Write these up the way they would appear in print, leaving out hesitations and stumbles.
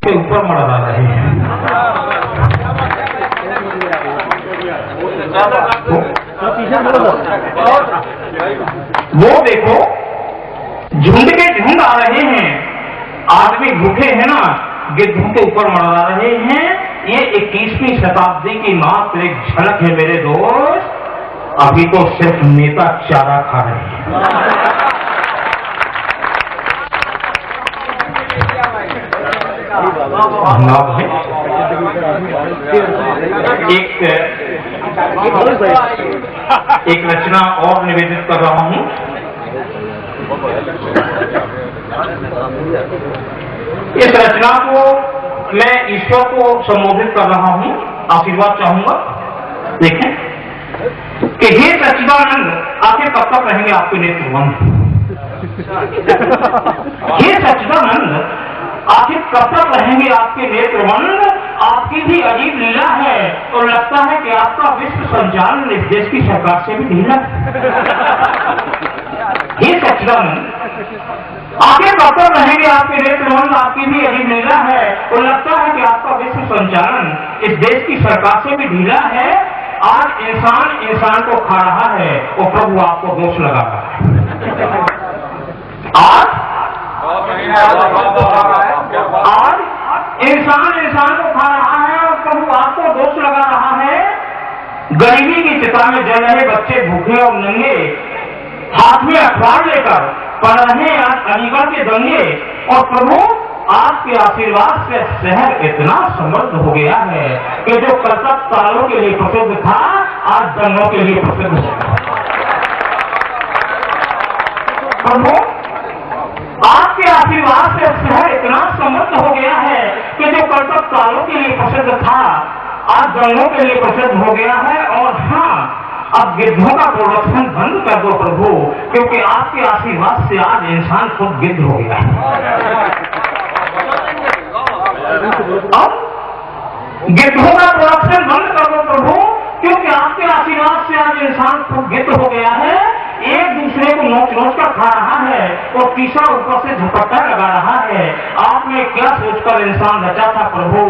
के ऊपर मड़ा रहे हैं। वो देखो झुंड के झुंड आ रहे हैं, आदमी भूखे हैं ना, गिद्धों के ऊपर मड़ा रहे हैं। ये 21वीं शताब्दी की मात्र एक झलक है मेरे दोस्त। अभी तो सिर्फ नेता चारा खा रहे हैं। एक रचना और निवेदित कर रहा हूं। इस रचना को मैं ईश्वर को संबोधित कर रहा हूं, आशीर्वाद चाहूंगा। देखें कि हे सच्चिदानंद, आखिर कब तक रहेंगे आपके नेत्रबंध? हे सच्चिदानंद, आखिर कब तक रहेंगे आपके नेत्रबंध? आपकी भी अजीब लीला है और लगता है कि आपका विश्व संचालन इस देश की सरकार से भी ढीला है। हे सच्चिदानंद, आखिर कब तक रहेंगे आपके नेत्रबंध? आपकी भी अजीब लीला है और लगता है कि आपका विश्व संचालन इस देश की सरकार से भी ढीला है। आज इंसान को खा रहा है और प्रभु आपको दोष लगा रहा है। आज इंसान को खा रहा है और प्रभु आपको दोष लगा रहा है। गरीबी की चिता में जल रहे बच्चे भूखे और नंगे हाथ में अखबार लेकर पढ़ रहे हैं आज अलीगढ़ के दंगे। और प्रभु आपके आशीर्वाद से शहर इतना समृद्ध हो गया है कि जो कल तक तालों के लिए प्रसिद्ध था आज दंगों के लिए प्रसिद्ध है। प्रभु आपके आशीर्वाद से शहर इतना समृद्ध हो गया है कि जो कल तक तालों के लिए प्रसिद्ध था आज दंगों के लिए प्रसिद्ध हो गया है। और हाँ, अब गिद्धों का प्रोडक्शन बंद कर दो प्रभु, क्योंकि आपके आशीर्वाद से आज इंसान खुद गिद्ध हो गया है। अब गिद्धों का प्रोडक्शन बंद कर दो प्रभु, क्योंकि आपके आशीर्वाद से आज इंसान खुद गिद्ध हो गया है। एक दूसरे को नोच नोच कर खा रहा है और तीसरा ऊपर से झपट्टा लगा रहा है। आपने क्या सोचकर इंसान रचा था प्रभु?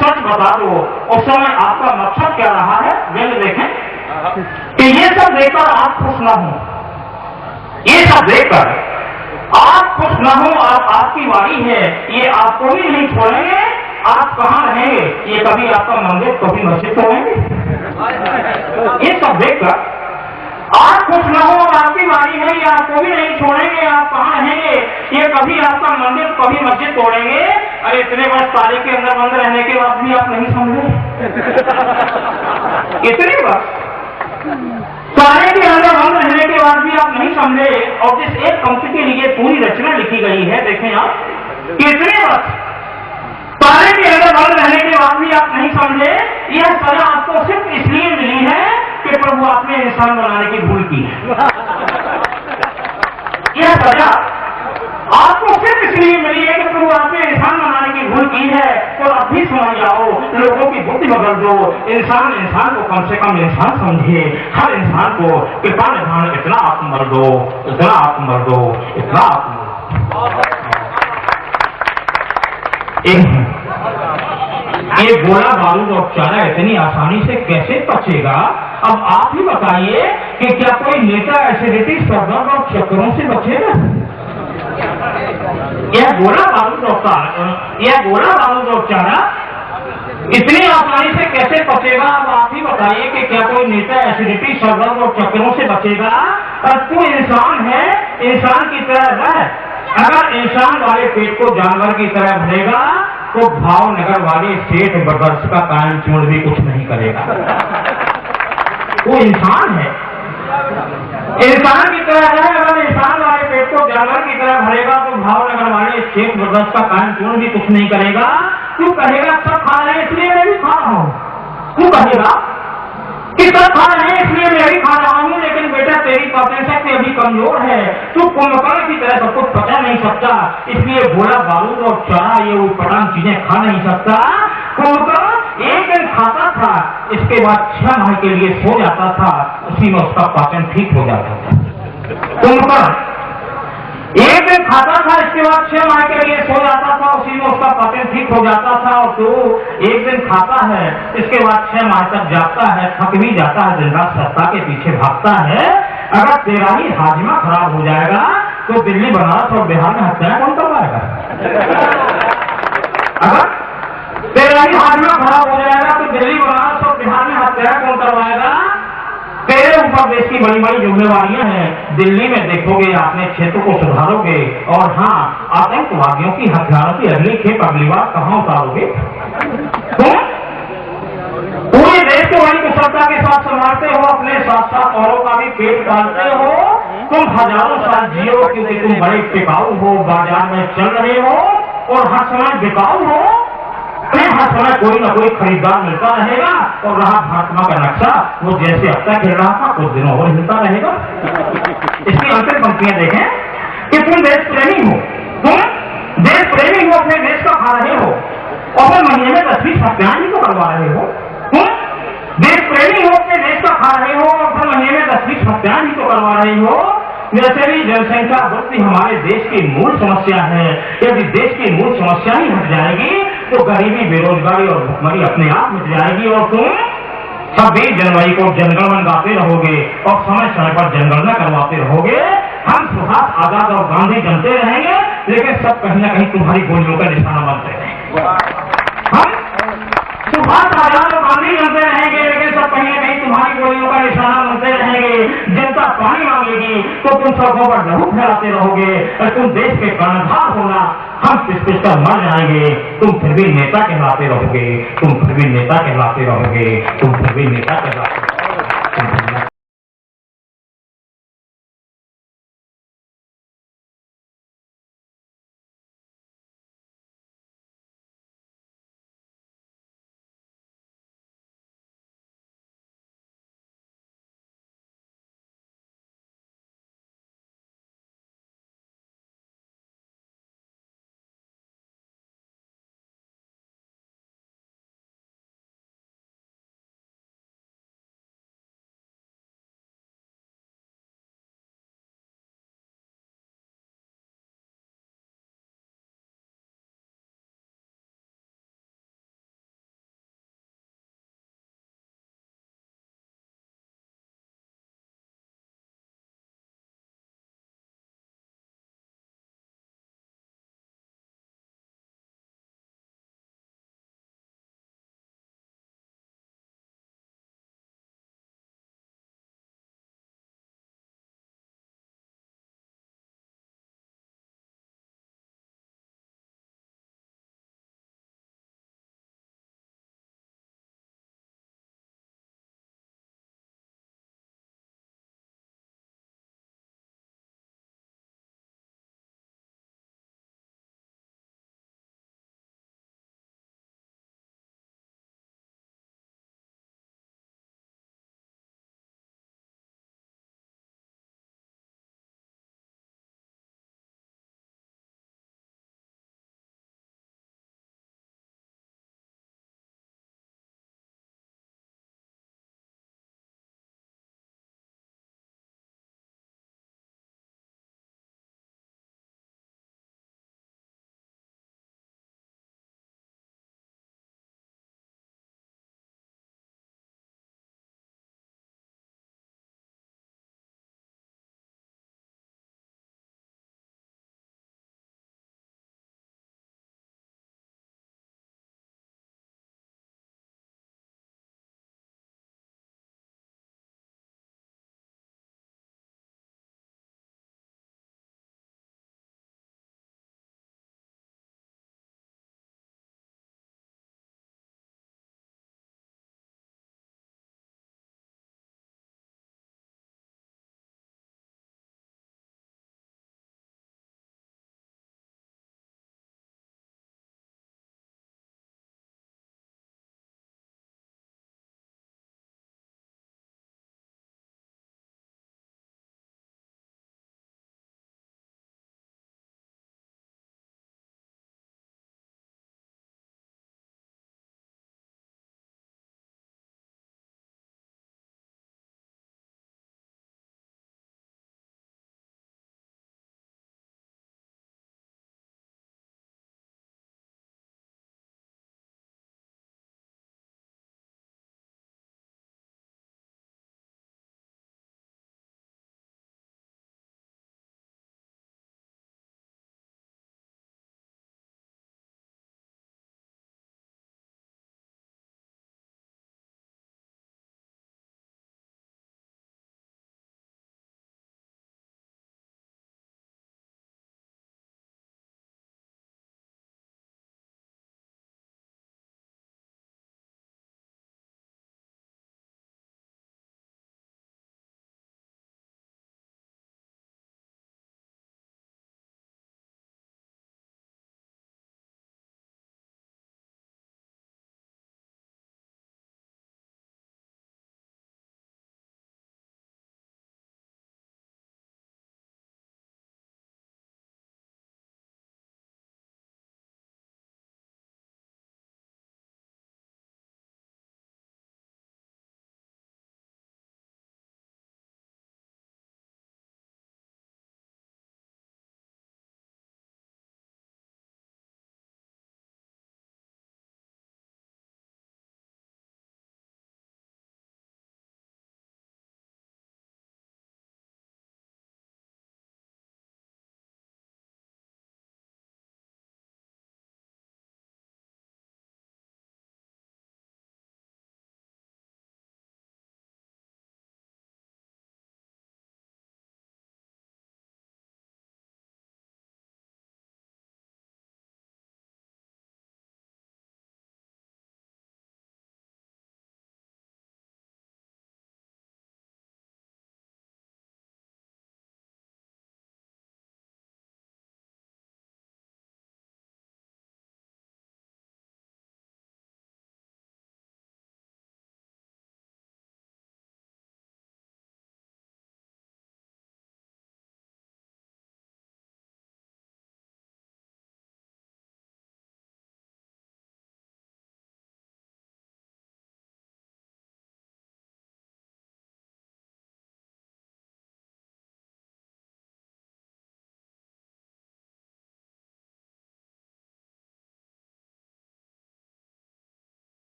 सच बता दो, उस समय आपका मकसद क्या रहा है? मैंने देखें कि ये सब देखकर आप खुश न हो, ये सब देखकर आप खुश न हो। आपकी वाणी है, ये आपको भी नहीं छोड़ेंगे। आप कहाँ रहेंगे? ये कभी आपका मंदिर कभी मस्जिद रहेंगे। ये सब देखकर आप खुश न हो, आपकी वाणी है, ये आपको भी नहीं छोड़ेंगे। आप कहाँ रहेंगे? ये कभी आपका मंदिर कभी मस्जिद तोड़ेंगे। अरे इतने वर्ष ताले के अंदर बंद रहने के बाद भी आप नहीं समझे? इतने वर्ष ताले के अंदर बंद रहने के बाद भी आप नहीं समझे। और जिस एक पंक्ति के लिए पूरी रचना लिखी गई है, देखें आप, कितने वर्ष ताले के अंदर बंद रहने के बाद भी आप नहीं समझे। यह सजा आपको सिर्फ इसलिए मिली है कि प्रभु आपने इंसान बनाने की भूल की है। यह सजा आपको सिर्फ इसलिए मिली है कि प्रभु आपने इंसान बनाने की भूल की है। तो अब भी समझ जाओ, लोगों की बुद्धि बदल दो। इंसान को कम से कम इंसान समझे। हर इंसान को कृपा निधान इतना आत्मबल दो, इतना आत्मबल दो, इतना आत्मबल। ये गोला बारूद और चारा इतनी आसानी से कैसे पचेगा? अब आप ही बताइए कि क्या कोई नेता एसिडिटी, सरदर्द और चक्करों से बचेगा? यह गोला बारूद और चारा इतनी आसानी से कैसे पचेगा? अब आप ही बताइए कि क्या कोई नेता एसिडिटी, सरदर्द और चक्करों से बचेगा? और तू इंसान है, इंसान की तरह रह। अगर इंसान वाले पेट को जानवर की तरह भरेगा तो भावनगर वाले सेठ ब्रदर्स का कायम चूर्ण भी कुछ नहीं करेगा। वो इंसान है, इंसान की तरह है। अगर इंसान वाले पेट को जानवर की तरह भरेगा तो भावनगर वाले सेठ ब्रदर्स का कायम चूर्ण भी कुछ नहीं करेगा। तू कहेगा सब खा रहे हैं इसलिए मैं भी खा रहा हूँ। तू कहेगा कि सब खा रहे हैं इसलिए मैं भी खा रहा हूँ, लेकिन बेटा तेरी पाचन शक्ति अभी कमजोर है। तू कुंभकर्ण की तरह सब कुछ पचा नहीं सकता, इसलिए गोला बारूद और चारा ये उटपटांग चीजें खा नहीं सकता। कुंभकर्ण एक दिन खाता था, इसके बाद 6 माह के लिए सो जाता था, उसी में उसका पाचन ठीक हो जाता था। कुंभकर्ण एक दिन खाता था, इसके बाद 6 माह के लिए सो जाता था, उसी में उसका पाचन ठीक हो जाता था। और तू एक दिन खाता है, इसके बाद 6 माह तक जागता है, थक भी जाता है, दिन रात सत्ता के पीछे भागता है। अगर तेरा ही हाजमा खराब हो जाएगा तो दिल्ली, बनारस और बिहार में हत्या कौन करवाएगा? अगर तेरा ही हाजमा खराब हो जाएगा तो दिल्ली, बनारस और बिहार में हत्या कौन करवाएगा? तेरे ऊपर देश की बड़ी बड़ी जिम्मेवारियां हैं। दिल्ली में देखोगे, अपने क्षेत्र को सुधारोगे, और हाँ, आतंकवादियों की, हथियारों की अगली खेप अगली बार कहां उतारोगे? तुम पूरे देश को बड़ी कुशलता के साथ संभालते हो, अपने साथ साथ औरों का भी पेट पालते हो। तुम हजारों साल जियो क्योंकि तुम बड़े टिकाऊ हो, बाजार में चल रहे हो और हर समय बिकाऊ हो। हर समय कोई ना कोई खरीदार मिलता रहेगा। और रहा महात्मा का नक्शा, वो जैसे अब तक हिल रहा था कुछ दिनों और हिलता रहेगा। इसकी अंतिम पंक्तियां देखें कि तुम देश प्रेमी हो, तुम देश प्रेमी हो, अपने देश का खा रहे हो और फिर महीने में 10-20 हत्याएं ही तो करवा रहे हो। तुम देश प्रेमी हो, अपने देश का खा रहे हो और फिर महीने में 10-20 हत्याएं ही तो करवा रहे हो। वैसे भी जनसंख्या वृद्धि हमारे देश की मूल समस्या है। यदि देश की मूल समस्या ही हट जाएगी तो गरीबी, बेरोजगारी और भुखमरी अपने आप मिट जाएगी। और तुम 26 जनवरी को जनगणमन गाते रहोगे और समय समय पर जनगणना करवाते रहोगे। हम सुभाष, आजाद और गांधी जनते रहेंगे, लेकिन सब कहीं ना कहीं तुम्हारी गोलियों का निशाना बनते रहेंगे। हम सुभाष, आजाद और गांधी जनते रहेंगे, लेकिन सब कहीं ना कहीं तुम्हारी गोलियों का निशाना बनते रहेंगे। जनता पानी मांगेगी तो तुम सड़कों पर लहू फैलाते रहोगे और तुम देश के कर्णधार होना, हम पिस कर मर जाएंगे। तुम फिर भी नेता कहलाते रहोगे, तुम फिर भी नेता कहलाते रहोगे, तुम फिर भी नेता कहलाते रहोगे।